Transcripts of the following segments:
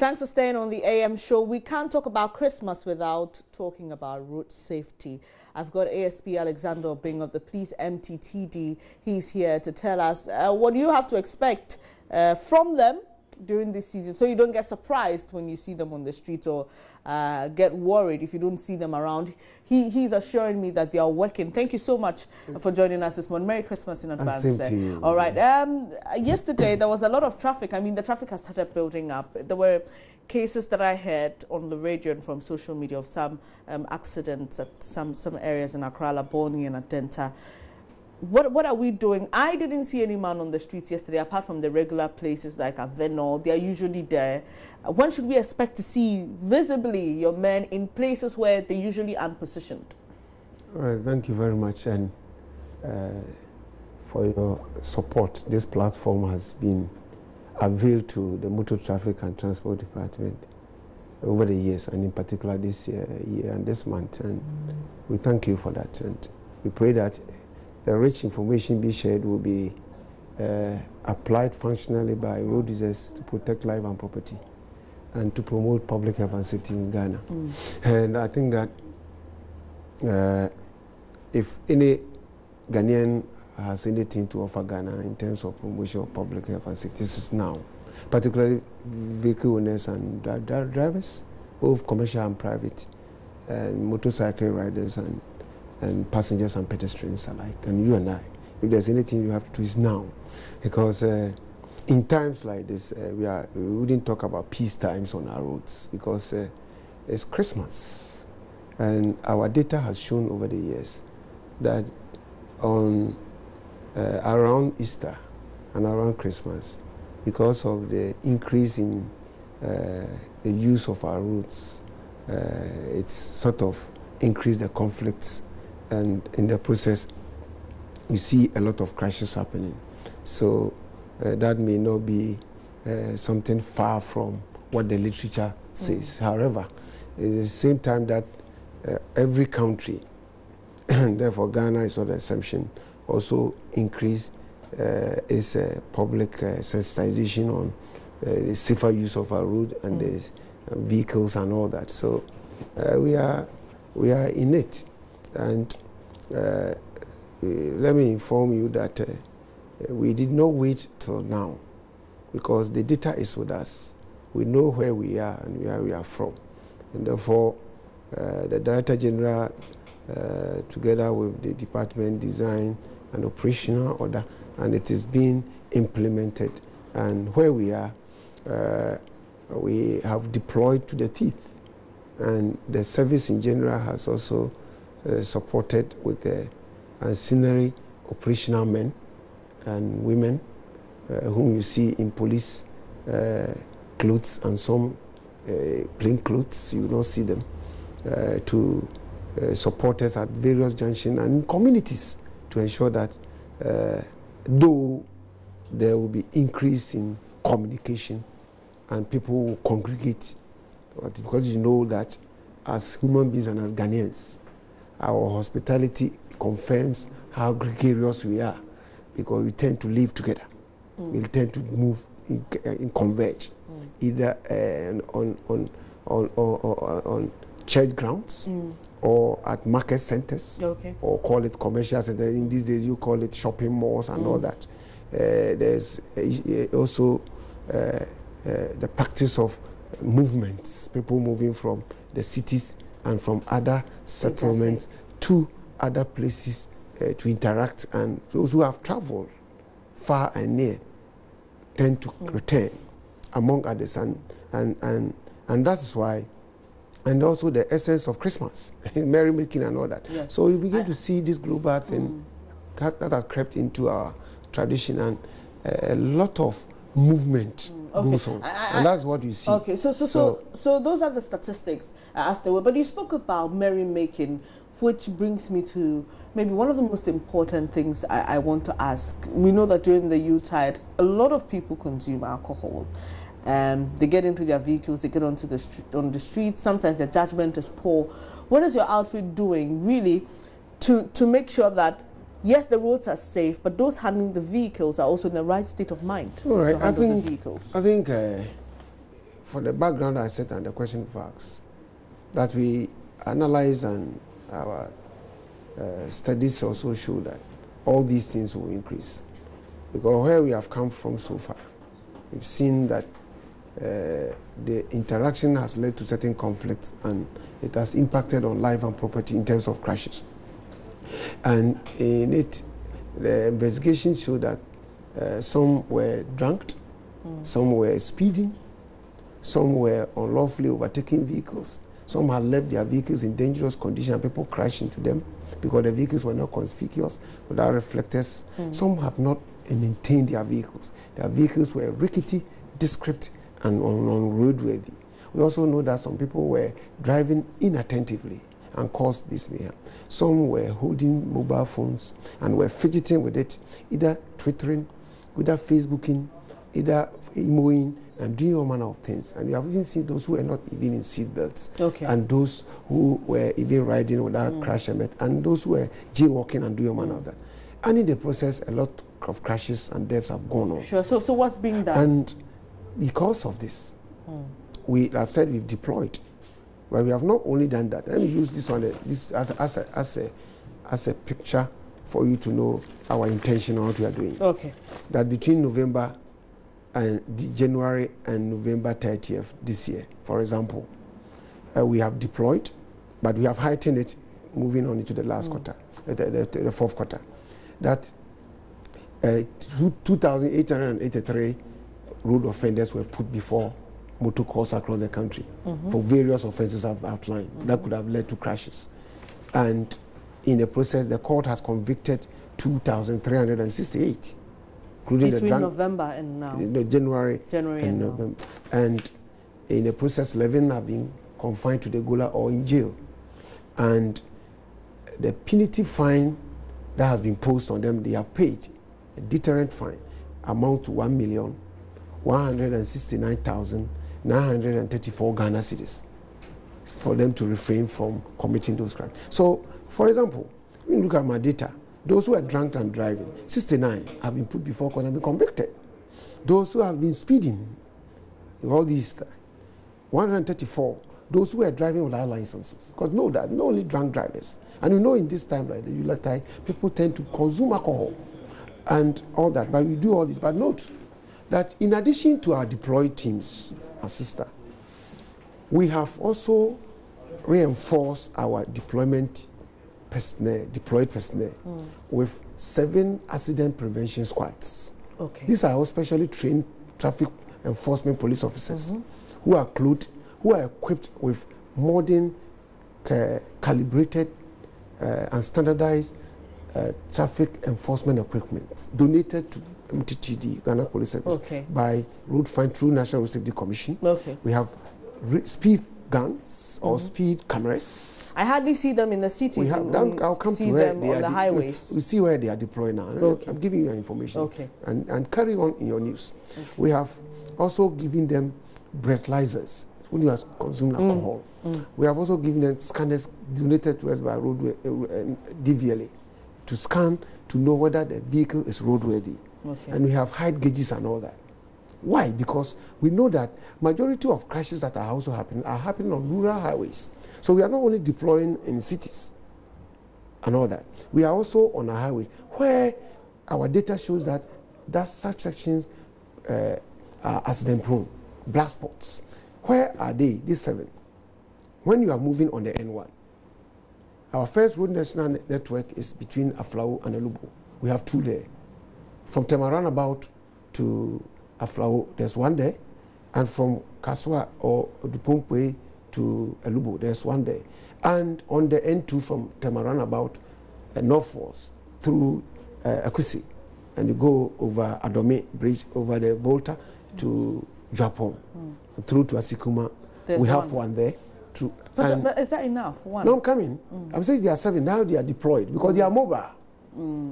Thanks for staying on the AM show. We can't talk about Christmas without talking about road safety. I've got ASP Alexander Obing of the police MTTD. He's here to tell us what you have to expect from them during this season, so you don't get surprised when you see them on the street or get worried if you don't see them around. He's assuring me that they are working. Thank you so much for joining us this morning. Merry Christmas in advance. Same to you. All right. Yesterday there was a lot of traffic. I mean, the traffic has started building up. There were cases that I heard on the radio and from social media of some accidents at some areas in Accra, Laboni and Adenta. What are we doing? I didn't see any man on the streets yesterday, apart from the regular places like Aveno. They are usually there. When should we expect to see visibly your men in places where they usually aren't positioned? All right, thank you very much, and for your support. This platform has been availed to the Motor Traffic and Transport Department over the years, and in particular this year and this month. And we thank you for that, and we pray that the rich information be shared will be applied functionally by road users to protect life and property and to promote public health and safety in Ghana. And I think that if any Ghanaian has anything to offer Ghana in terms of promotion of public health and safety, this is now, particularly vehicle owners and drivers, both commercial and private, and motorcycle riders and passengers and pedestrians alike, and you and I. If there's anything you have to do is now, because in times like this, we wouldn't talk about peace times on our roads, because it's Christmas, and our data has shown over the years that on around Easter and around Christmas, because of the increase in the use of our roads, it's sort of increased the conflicts, and in the process you see a lot of crashes happening. So that may not be something far from what the literature says. However, at the same time that every country, and therefore Ghana is not an exception, also increase its public sensitization on the safer use of our road and the vehicles and all that. So we are in it. And let me inform you that we did not wait till now, because the data is with us. We know where we are and where we are from. And therefore, the Director General, together with the department, design an operational order, and it is being implemented. And where we are, we have deployed to the teeth. And the service in general has also supported with the ancillary operational men and women whom you see in police clothes and some plain clothes, you don't see them, to support us at various junctions and in communities to ensure that though there will be increase in communication and people will congregate, but because you know that as human beings and as Ghanaians, our hospitality confirms how gregarious we are, because we tend to live together. We tend to move in converge, either on church grounds or at market centers, or call it commercial centers. In these days, you call it shopping malls and all that. There's also the practice of movements, people moving from the cities and from other settlements to other places to interact, and those who have traveled far and near tend to return, among others, and that's why, and also the essence of Christmas, merrymaking and all that. Yes. So we begin to see this global thing that has crept into our tradition, and a lot of movement goes on, and that's what you see. Okay, so those are the statistics as they were. But you spoke about merrymaking, which brings me to maybe one of the most important things I want to ask. We know that during the Yuletide, a lot of people consume alcohol. They get into their vehicles, they get on the streets. Sometimes their judgment is poor. What is your outfit doing, really, to make sure that, yes, the roads are safe, but those handling the vehicles are also in the right state of mind? All right, to handle the vehicles? I think for the background I set and the question facts, that we analyze and our studies also show that all these things will increase. Because where we have come from so far, we've seen that the interaction has led to certain conflicts and it has impacted on life and property in terms of crashes. And in it, the investigations show that some were drunk, some were speeding, some were unlawfully overtaking vehicles, some had left their vehicles in dangerous condition and people crashed into them because the vehicles were not conspicuous without reflectors. Some have not maintained their vehicles. Their vehicles were rickety, discrete, and unroadworthy. We also know that some people were driving inattentively and caused this mayhem. Some were holding mobile phones and were fidgeting with it, either twittering, either Facebooking, either emoing, and doing all manner of things. And we have even seen those who were not even in seatbelts, and those who were even riding without crash helmet, and those who were jaywalking and doing all manner of that. And in the process, a lot of crashes and deaths have gone on. Sure. So what's being done? And because of this, we have said we've deployed. But we have not only done that. Let me use this one this as a picture for you to know our intention on what we are doing. Okay. That between November and January and November 30th this year, for example, we have deployed, but we have heightened it moving on into the last quarter, the fourth quarter. That 2,883 road offenders were put before motor courts across the country for various offences I've outlined that could have led to crashes. And in the process, the court has convicted 2,368, including between November and now. January and November. And in the process, 11 have been confined to the Gola or in jail. And the punitive fine that has been posed on them, they have paid a deterrent fine amount to 1,169,934 Ghana cedis for them to refrain from committing those crimes. So, for example, when you look at my data, those who are drunk and driving, 69 have been put before court and been convicted. Those who have been speeding, all these, 134, those who are driving without licenses. Because know that, not only drunk drivers. And you know in this time, like the Yuletide, people tend to consume alcohol and all that. But we do all this. But note that in addition to our deployed teams, our sister, we have also reinforced our deployed personnel with 7 accident prevention squads. Okay. These are all specially trained traffic enforcement police officers who are clothed, who are equipped with modern, calibrated and standardized traffic enforcement equipment donated to MTTD, Ghana Police Service, by Road Fund through National Road Safety Commission. We have speed guns or speed cameras. I hardly see them in the cities. We have them. I'll come to where they on the highways. We see where they are deployed now. I'm giving you information. And carry on in your news. We have also given them breathalyzers when you have consumed alcohol. We have also given them scanners donated to us by roadway DVLA to scan to know whether the vehicle is roadworthy. And we have height gauges and all that. Why? Because we know that majority of crashes that are also happening are happening on rural highways. So we are not only deploying in cities and all that. We are also on a highway where our data shows that such sections are accident prone, black spots. Where are they? These 7. When you are moving on the N1, our first road national network is between Aflao and Elubo. We have 2 there. From Tema roundabout to Aflao, there's 1 there. And from Kaswa or Dupompe to Elubo, there's 1 there. And on the N2 from Tema roundabout, northwards through Akusi, and you go over Adome Bridge, over the Volta to Japon, through to Asikuma. We have 1 there. But is that enough? 1? No, I'm coming. I'm saying there are 7. Now they are deployed because they are mobile.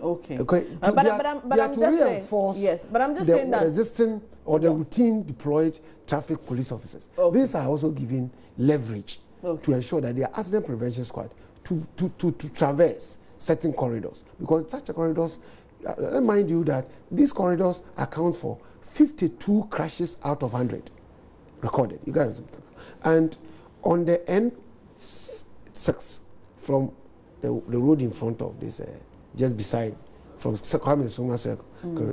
Okay. But I'm just saying, yes, but I'm just saying that existing or the routine deployed traffic police officers. These are also given leverage to ensure that they are accident prevention squad to traverse certain corridors, because such corridors, remind you that these corridors account for 52 crashes out of 100. recorded. You got to, and on the N6 from the road in front of this, just beside, from Kwame Nkrumah Circle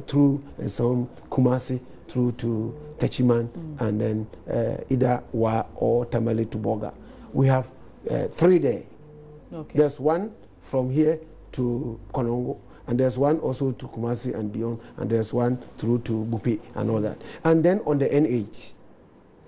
through and some Kumasi through to Techiman, and then either Wa or Tamale to Boga. We have 3 there. Okay. There's one from here to Konongo, and there's one also to Kumasi and beyond, and there's one through to Bupi and all that. And then on the N8,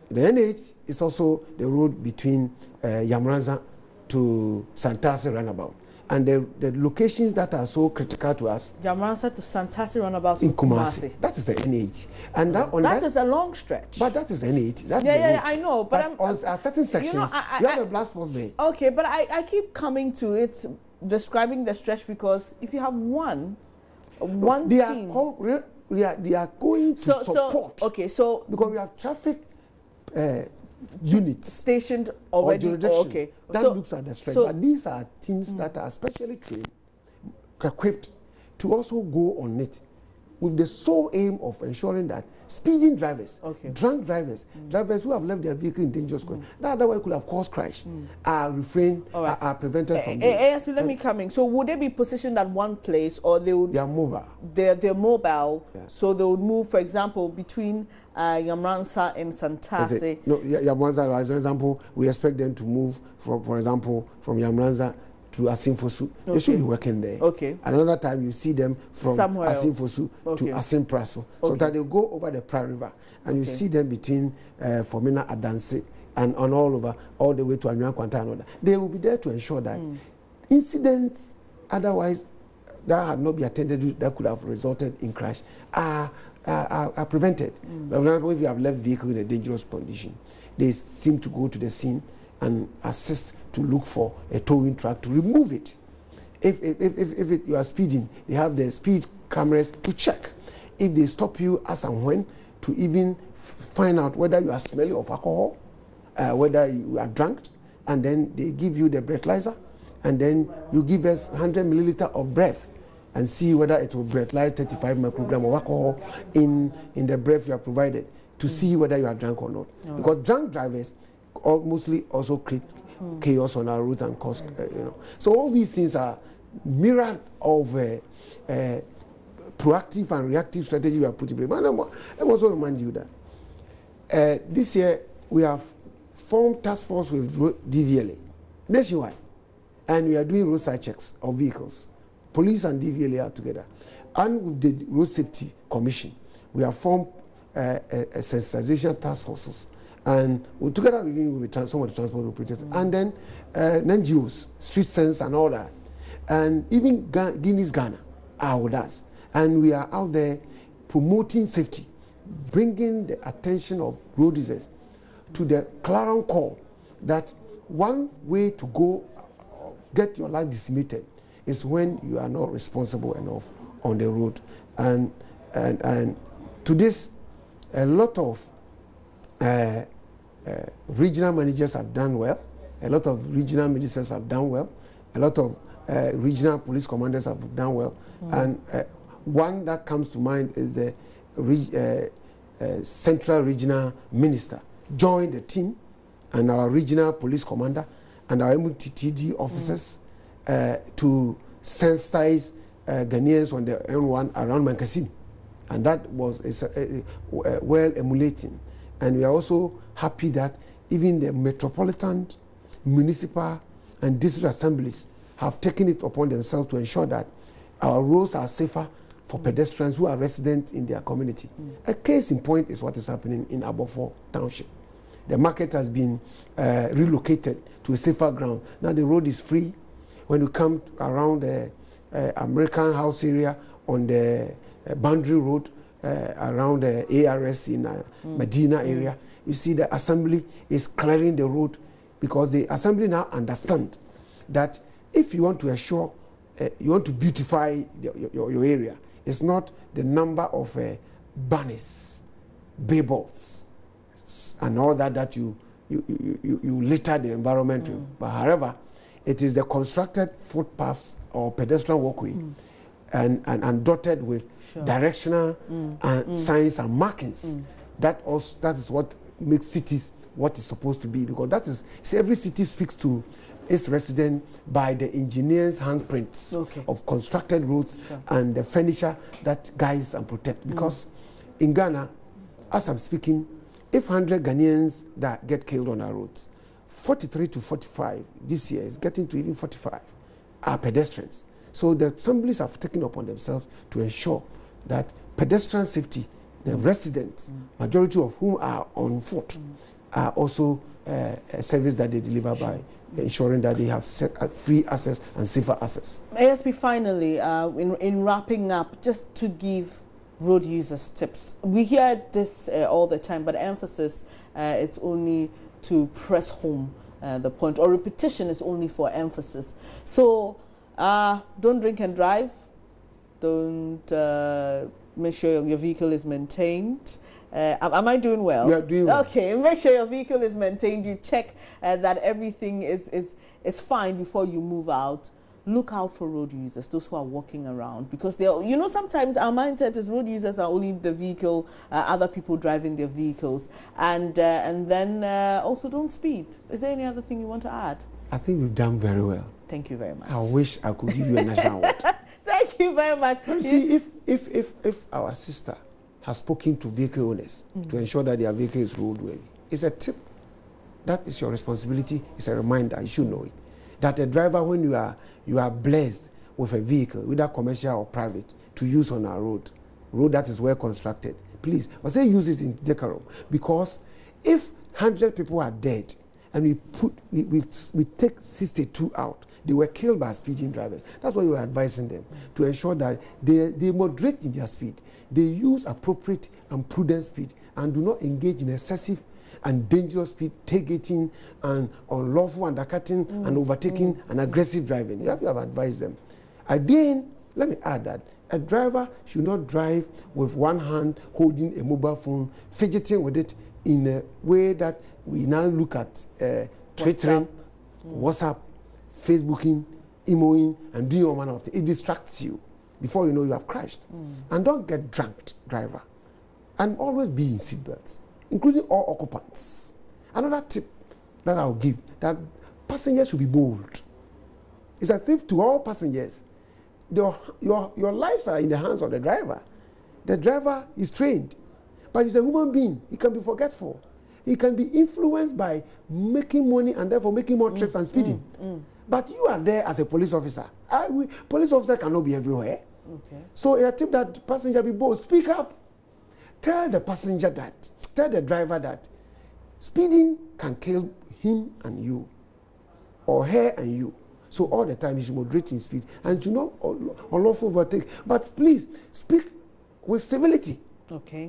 the N8 is also the road between Yamranza to Santasi roundabout. And the locations that are so critical to us, Yamranza to Santasi roundabout in Kumasi. That is the N8. And that is a long stretch. But that is N8. That yeah, I know. But on certain sections, you know, you have a blast spots there. Okay, but I keep coming to it, describing the stretch, because if you have one team, they are going to support. Okay, so because we have traffic units stationed already. Okay, that looks at the stretch. But these are teams that are specially trained, equipped to also go on it, with the sole aim of ensuring that speeding drivers, drunk drivers, drivers who have left their vehicle in dangerous condition, that otherwise could have caused crash, are refrained, are prevented from doing. ASP, let me come in. So would they be positioned at one place, or they would? They are mobile. They're mobile, so they would move, for example, between Yamranza and Santasi. No, Yamranza, as an example, we expect them to move, for example, from Yamranza to Asimfosu. They should be working there. Okay. Another time you see them from Asimfosu to Asim Praso. So that they go over the Pra River, and you see them between Formina Adanse and on all over, all the way to Anyan Kwanta and all that. They will be there to ensure that incidents otherwise that had not been attended to, that could have resulted in crash, are prevented. For example, if you have left vehicle in a dangerous condition, they seem to go to the scene and assist to look for a towing truck to remove it. If you are speeding, they have the speed cameras to check. If they stop you as and when, to even find out whether you are smelling of alcohol, whether you are drunk, and then they give you the breathalyzer, and then you give us 100 milliliter of breath and see whether it will breathalyze 35 microgram of alcohol in the breath you are provided, to see whether you are drunk or not. Because drunk drivers mostly also create chaos on our route and cause, So all these things are mirror of proactive and reactive strategy we are putting in place. I also remind you that this year we have formed task force with DVLA nationwide, and we are doing roadside checks of vehicles. Police and DVLA are together, and with the Road Safety Commission, we have formed a sensitization task forces. And we together with some of the transport operators, and then NGOs, Street Sense and all that, and even Guinness Ghana are with us, and we are out there promoting safety, bringing the attention of road users to the clarion call that one way to go get your life decimated is when you are not responsible enough on the road, and to this, a lot of regional managers have done well, a lot of regional ministers have done well, a lot of regional police commanders have done well, and one that comes to mind is the Central Regional Minister joined the team, and our regional police commander and our MTTD officers to sensitize Ghanaians on the N1 around Mankasim, and that was well emulating. And we are also happy that even the metropolitan, municipal, and district assemblies have taken it upon themselves to ensure that our roads are safer for pedestrians who are resident in their community. A case in point is what is happening in Abofo Township. The market has been relocated to a safer ground. Now the road is free. When you come around the American House area on the boundary road, around the ARS in Medina area, you see the assembly is clearing the road, because the assembly now understand that if you want to assure, you want to beautify your area, it's not the number of banners, billboards, and all that you litter the environment with. But however, it is the constructed footpaths or pedestrian walkway and dotted with directional and signs and markings. That is what make cities what it's supposed to be, because that is, every city speaks to its resident by the engineers' handprints of constructed roads and the furniture that guides and protect. Because in Ghana, as I'm speaking, if 100 Ghanaians that get killed on our roads, 43 to 45 this year is getting to even 45 are pedestrians. So the assemblies have taken upon themselves to ensure that pedestrian safety, the residents, majority of whom are on foot, are also a service that they deliver by ensuring that they have free access and safer access. ASP, finally, in wrapping up, just to give road users tips. We hear this all the time, but emphasis it's only to press home the point, or repetition is only for emphasis. So don't drink and drive. Don't make sure your vehicle is maintained. Am I doing well? You are doing well. Okay, make sure your vehicle is maintained. You check that everything is fine before you move out. Look out for road users, those who are walking around, because they are, you know, sometimes our mindset is road users are only the vehicle, other people driving their vehicles, and then also don't speed. Is there any other thing you want to add? I think we've done very well. Thank you very much. I wish I could give you a national award. Thank you very much. You see, if our sister has spoken to vehicle owners to ensure that their vehicle is roadworthy, it's a tip. That is your responsibility. It's a reminder. You should know it. That a driver, when you are blessed with a vehicle, whether commercial or private, to use on our road that is well constructed, please, but say use it in decorum. Because if 100 people are dead and we take 62 out, they were killed by speeding drivers. That's why we are advising them to ensure that they moderate in their speed. They use appropriate and prudent speed and do not engage in excessive and dangerous speed, tailgating and unlawful undercutting and overtaking and aggressive driving. You have to advise them. Again, let me add that a driver should not drive with one hand holding a mobile phone, fidgeting with it in a way that we now look at Twittering, WhatsApp, Facebooking, emoing, and doing all manner of things. It distracts you. Before you know, you have crashed. And don't get drunk, driver. And always be in seatbelts, including all occupants. Another tip that I'll give, that passengers should be bold. It's a tip to all passengers. Your lives are in the hands of the driver. The driver is trained, but he's a human being. He can be forgetful. He can be influenced by making money and therefore making more trips and speeding. But you are there as a police officer. Police officer cannot be everywhere. So a tip that passenger be bold. Speak up. Tell the passenger that, tell the driver that speeding can kill him and you, or her and you. So all the time you should moderate in speed and to not unlawful overtake. But please speak with civility.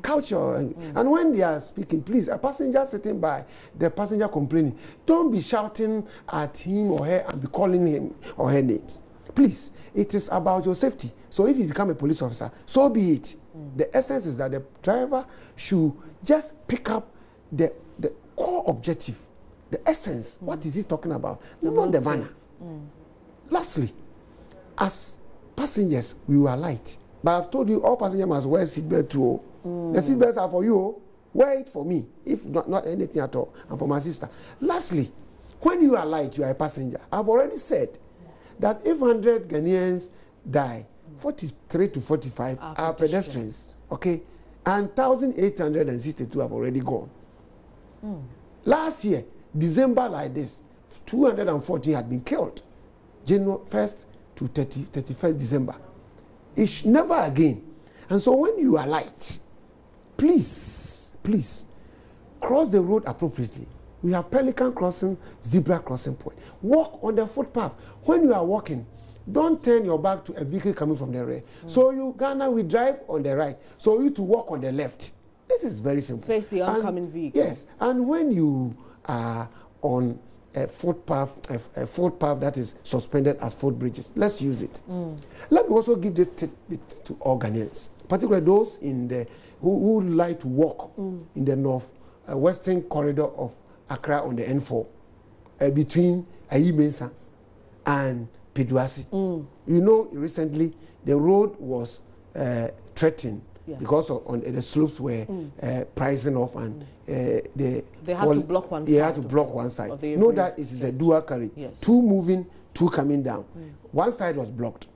Culture. And when they are speaking, please, a passenger sitting by, the passenger complaining, don't be shouting at him or her and be calling him or her names. Please, it is about your safety. So if you become a police officer, so be it. The essence is that the driver should just pick up the core objective, the essence. What is he talking about? Not the manner. Lastly, as passengers, we were light. But I've told you, all passengers must wear seatbelt too. The seatbelts are for you. Wear it for me, if not anything at all, and for my sister. Lastly, when you are light, you are a passenger. I've already said that if 100 Ghanaians die, 43 to 45 are pedestrians, okay? And 1,862 have already gone. Last year, December like this, 240 had been killed. January 1st to 31st December. It's never again. And so when you are light, please, please, cross the road appropriately. We have pelican crossing, zebra crossing point. Walk on the footpath. When you are walking, don't turn your back to a vehicle coming from the rear. So Ghana, we drive on the right. So you to walk on the left. This is very simple. Face the oncoming vehicle. Yes, and when you are on a footpath that is suspended as footbridges, let's use it. Let me also give this tip to all Ghanaians, particularly those in the who like to walk in the western corridor of Accra on the N4 between Ayi-Mensah and Peduasi. You know, recently the road was threatened because on the slopes were pricing off, and they had to block one side. They had to block one side. Know that it is a dual carry. Two moving, two coming down. One side was blocked.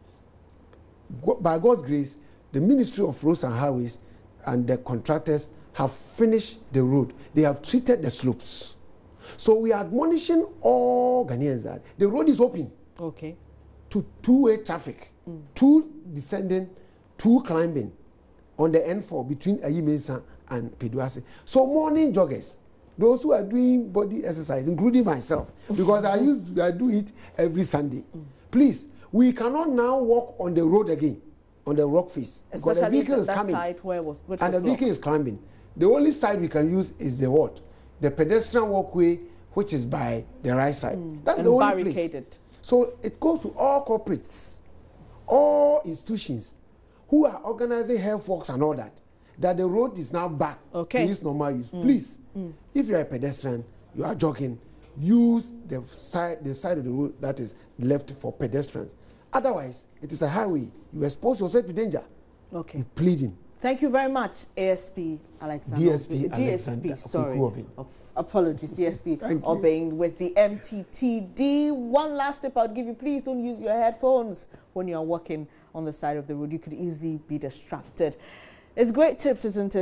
By God's grace, the Ministry of Roads and Highways and the contractors have finished the road. They have treated the slopes. So we are admonishing all Ghanaians that the road is open to two-way traffic, two descending, two climbing on the N4 between Ayimesa and Peduase. So morning joggers, those who are doing body exercise, including myself, because I do it every Sunday. Please, we cannot now walk on the road again, on the rock face. Especially the vehicle is coming, side and the vehicle is climbing. The only side we can use is the what? The pedestrian walkway, which is by the right side. That's the only barricaded place. So it goes to all corporates, all institutions who are organizing health walks and all that, that the road is now back to its normal use. Please, if you are a pedestrian, you are jogging, use the side of the road that is left for pedestrians. Otherwise, it is a highway. You expose yourself to danger. You're pleading. Thank you very much, ASP Alexander. DSP, sorry. Apologies, DSP Obeng with the MTTD. One last tip I'll give you, please don't use your headphones when you're walking on the side of the road. You could easily be distracted. It's great tips, isn't it?